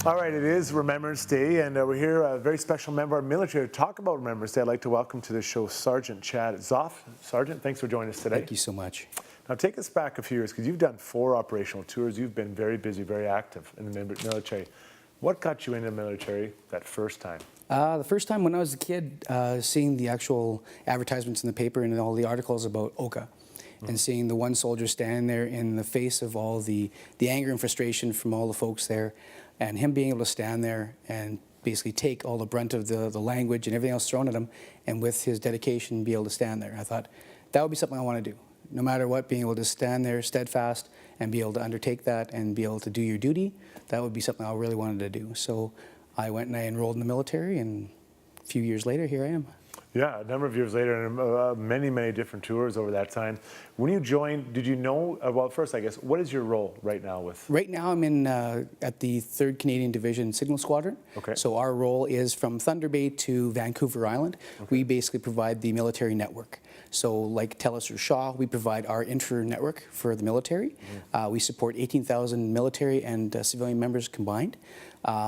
All right, it is Remembrance Day, and we're here, a very special member of our military to talk about Remembrance Day. I'd like to welcome to the show Sergeant Chad Zopf. Sergeant, thanks for joining us today. Thank you so much. Now, take us back a few years, because you've done 4 operational tours. You've been very busy, very active in the military. What got you into the military that first time? The first time when I was a kid, seeing the actual advertisements in the paper and all the articles about Oka, and seeing the one soldier standing there in the face of all the anger and frustration from all the folks there, and him being able to stand there and basically take all the brunt of the language and everything else thrown at him, and with his dedication be able to stand there. I thought that would be something I want to do. No matter what, being able to stand there steadfast and be able to undertake that and be able to do your duty, that would be something I really wanted to do. So I went and I enrolled in the military, and a few years later, here I am. Yeah, a number of years later, and many, many different tours over that time. When you joined, did you know, well, first, I guess, what is your role right now with? Right now, I'm in at the 3rd Canadian Division Signal Squadron. Okay. So our role is from Thunder Bay to Vancouver Island. Okay. We basically provide the military network. So like TELUS or Shaw, we provide our inter-network for the military. We support 18,000 military and civilian members combined.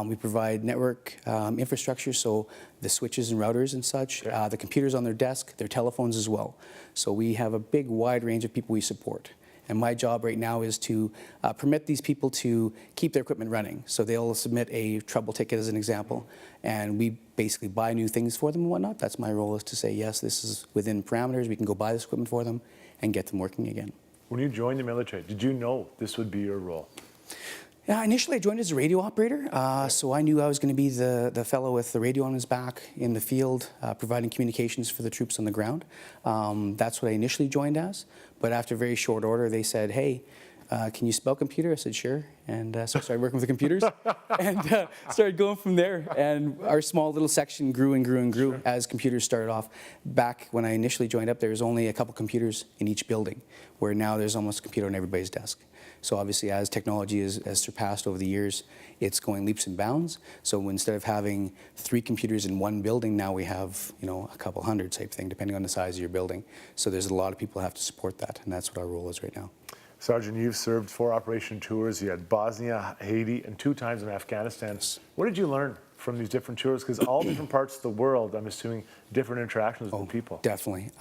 We provide network infrastructure, so the switches and routers and such, the computers on their desk, their telephones as well. So we have a big wide range of people we support. And my job right now is to permit these people to keep their equipment running. So they'll submit a trouble ticket as an example, and we basically buy new things for them and whatnot. That's my role, is to say, yes, this is within parameters, we can go buy this equipment for them and get them working again. When you joined the military, did you know this would be your role? Yeah, initially I joined as a radio operator, so I knew I was going to be the fellow with the radio on his back in the field, providing communications for the troops on the ground. That's what I initially joined as, but after very short order they said, hey, can you spell computer? I said, sure, and so I started working with the computers and started going from there, and our small little section grew and grew and grew. Sure. As computers started off. Back when I initially joined up, there was only a couple computers in each building, where now there's almost a computer on everybody's desk. So obviously, as technology has surpassed over the years, it's going leaps and bounds. So instead of having 3 computers in one building, now we have, you know, a couple hundred type thing, depending on the size of your building. So there's a lot of people who have to support that, and that's what our role is right now. Sergeant, you've served 4 operation tours. You had Bosnia, Haiti, and 2 times in Afghanistan. Yes. What did you learn from these different tours? Because all different parts of the world, I'm assuming, different interactions with people. Definitely.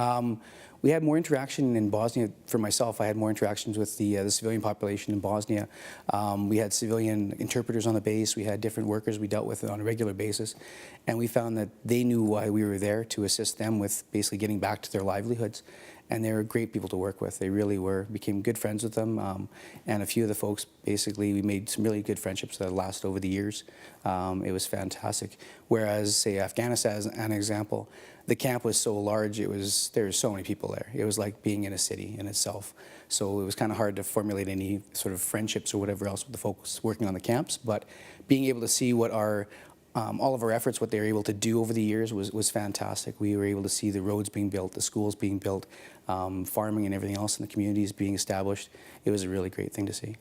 We had more interaction in Bosnia. For myself, I had more interactions with the civilian population in Bosnia. We had civilian interpreters on the base. We had different workers we dealt with on a regular basis. And we found that they knew why we were there, to assist them with basically getting back to their livelihoods. And they were great people to work with. They really were. Became good friends with them. And a few of the folks, basically, we made some really good friendships that lasted over the years. It was fantastic. Whereas, say, Afghanistan, as an example, the camp was so large, there were so many people there. It was like being in a city in itself. So it was kind of hard to formulate any sort of friendships or whatever else with the folks working on the camps. But being able to see what all of our efforts, what they were able to do over the years was fantastic. We were able to see the roads being built, the schools being built, farming and everything else in the communities being established. It was a really great thing to see.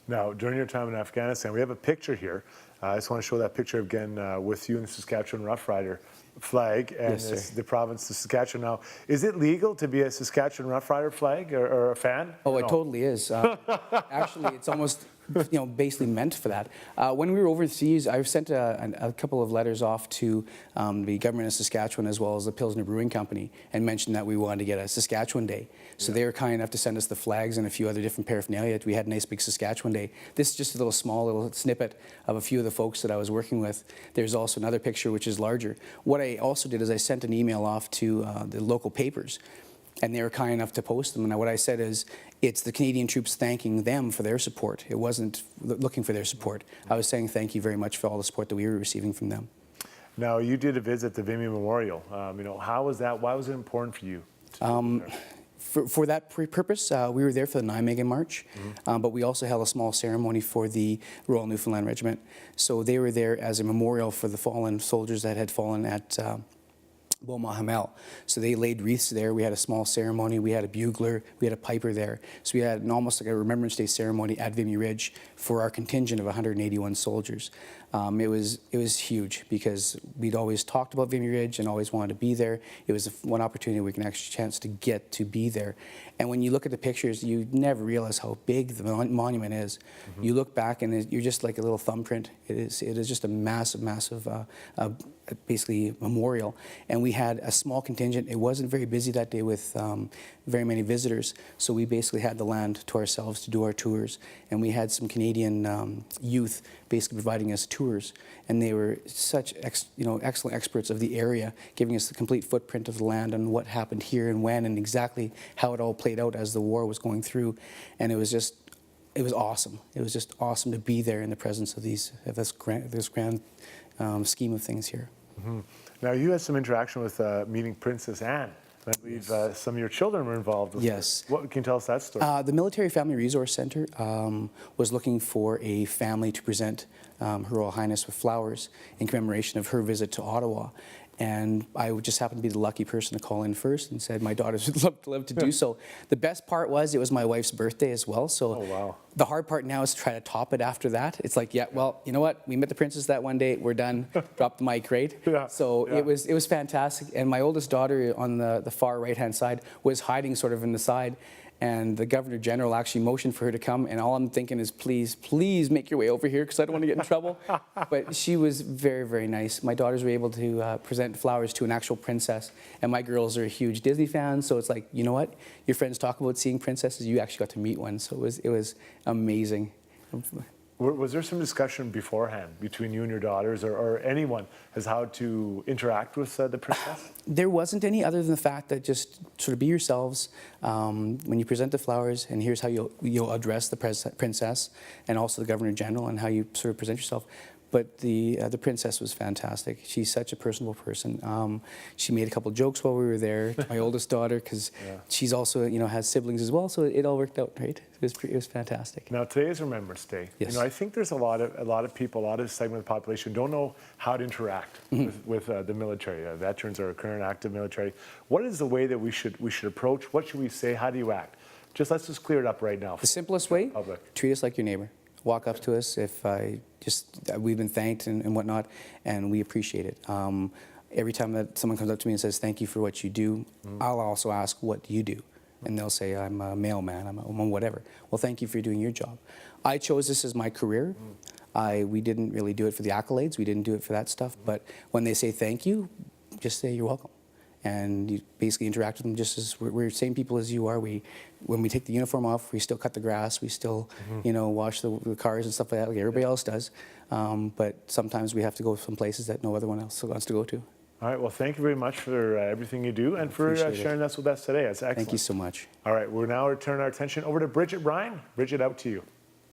Now, during your time in Afghanistan, we have a picture here. I just want to show that picture again with you in the Saskatchewan Rough Rider flag, and yes, it's the province of Saskatchewan. Now, is it legal to be a Saskatchewan Rough Rider flag or a fan? Oh, it totally is. Actually, it's almost, you know, basically meant for that. When we were overseas, I sent a couple of letters off to the government of Saskatchewan as well as the Pilsner Brewing Company, and mentioned that we wanted to get a Saskatchewan Day. So they were kind enough to send us the flags and a few other different paraphernalia. We had a nice big Saskatchewan Day. This is just a small little snippet of a few of the folks that I was working with. There's also another picture which is larger. What I also did is I sent an email off to the local papers, and they were kind enough to post them. And what I said is, it's the Canadian troops thanking them for their support. It wasn't looking for their support. I was saying thank you very much for all the support that we were receiving from them. Now, you did a visit to Vimy Memorial. You know, how was that? Why was it important for you to For that purpose, we were there for the Nijmegen March, but we also held a small ceremony for the Royal Newfoundland Regiment. So they were there as a memorial for the fallen soldiers that had fallen at Beaumont Hamel. So they laid wreaths there. We had a small ceremony. We had a bugler. We had a piper there. So we had almost like a Remembrance Day ceremony at Vimy Ridge for our contingent of 181 soldiers. It was huge because we'd always talked about Vimy Ridge and always wanted to be there. It was one opportunity we can actually chance to get to be there. And when you look at the pictures, you never realize how big the monument is. You look back and you're just like a little thumbprint. It is just a massive, massive, basically memorial. And we had a small contingent. It wasn't very busy that day with very many visitors, so we basically had the land to ourselves to do our tours. And we had some Canadian youth basically providing us tours, and they were such excellent experts of the area, giving us the complete footprint of the land and what happened here and when and exactly how it all played out as the war was going through. And it was awesome. It was just awesome to be there in the presence of this grand scheme of things here. Now, you had some interaction with meeting Princess Anne. I believe some of your children were involved with Yes. What can you tell us that story? The Military Family Resource Center was looking for a family to present Her Royal Highness with flowers in commemoration of her visit to Ottawa. And I just happened to be the lucky person to call in first and said my daughters would love to do so. The best part was it was my wife's birthday as well. So wow. The hard part now is to try to top it after that. It's like, yeah, well, you know what? We met the princess that one day. We're done. Drop the mic, right? So it was fantastic. And my oldest daughter on the far right-hand side was hiding sort of in the side. And the Governor General actually motioned for her to come, and all I'm thinking is, please, please make your way over here because I don't want to get in trouble. But she was very, very nice. My daughters were able to present flowers to an actual princess, and my girls are huge Disney fans, so it's like, you know what? Your friends talk about seeing princesses, you actually got to meet one, so it was amazing. Was there some discussion beforehand between you and your daughters or anyone as how to interact with the princess? There wasn't any other than the fact that just sort of be yourselves when you present the flowers, and here's how you'll address the princess and also the Governor General and how you sort of present yourself. But the princess was fantastic. She's such a personable person. She made a couple jokes while we were there to my oldest daughter because she's also has siblings as well. So it all worked out, right? It was fantastic. Now today is Remembrance Day. Yes. I think there's a lot of people, a lot of segment of the population don't know how to interact with the military, veterans or current active military. What is the way that we should approach? What should we say? How do you act? Let's just clear it up right now. The simplest way: treat us like your neighbor. Walk up to us we've been thanked and whatnot, and we appreciate it. Every time that someone comes up to me and says, thank you for what you do, I'll also ask, what do you do? And they'll say, I'm a mailman, I'm a whatever. Well, thank you for doing your job. I chose this as my career. We didn't really do it for the accolades, we didn't do it for that stuff, but when they say thank you, just say you're welcome. And you basically interact with them just as we're the same people as you are. When we take the uniform off, we still cut the grass, we still, wash the cars and stuff like that, like everybody else does. But sometimes we have to go some places that no other one else wants to go to. All right. Well, thank you very much for everything you do and for sharing this with us today. That's excellent. Thank you so much. All right. We'll now turn our attention over to Bridget Ryan. Bridget, out to you.